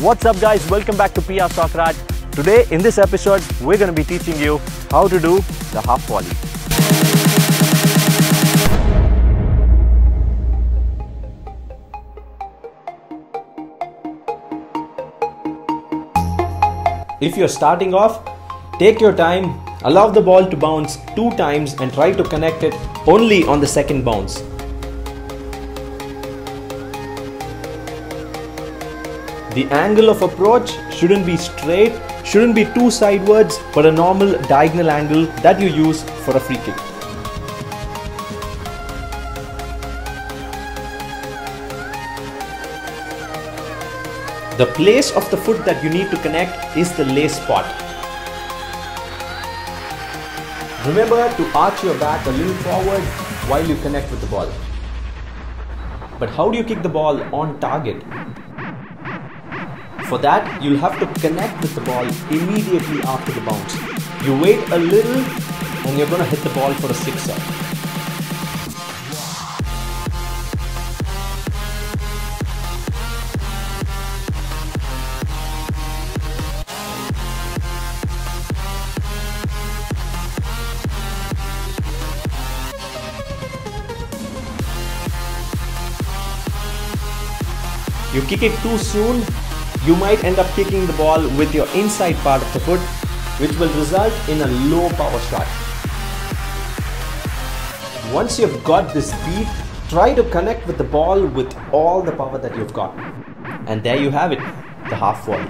What's up guys, welcome back to PRSOCCERAT. Today in this episode we're going to be teaching you how to do the half volley. If you're starting off, take your time, allow the ball to bounce 2 times and try to connect it only on the second bounce. The angle of approach shouldn't be straight, shouldn't be too sidewards, but a normal diagonal angle that you use for a free kick. The place of the foot that you need to connect is the lay spot. Remember to arch your back a little forward while you connect with the ball. But how do you kick the ball on target? For that, you'll have to connect with the ball immediately after the bounce. You wait a little and you're going to hit the ball for a sixer. You kick it too soon, you might end up kicking the ball with your inside part of the foot, which will result in a low power shot. Once you've got this beat, try to connect with the ball with all the power that you've got. And there you have it, the half volley.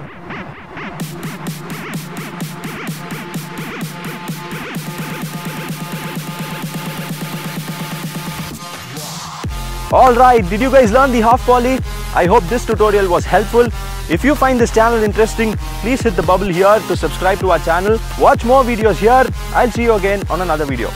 Alright, did you guys learn the half volley? I hope this tutorial was helpful. If you find this channel interesting, please hit the bubble here to subscribe to our channel. Watch more videos here. I'll see you again on another video.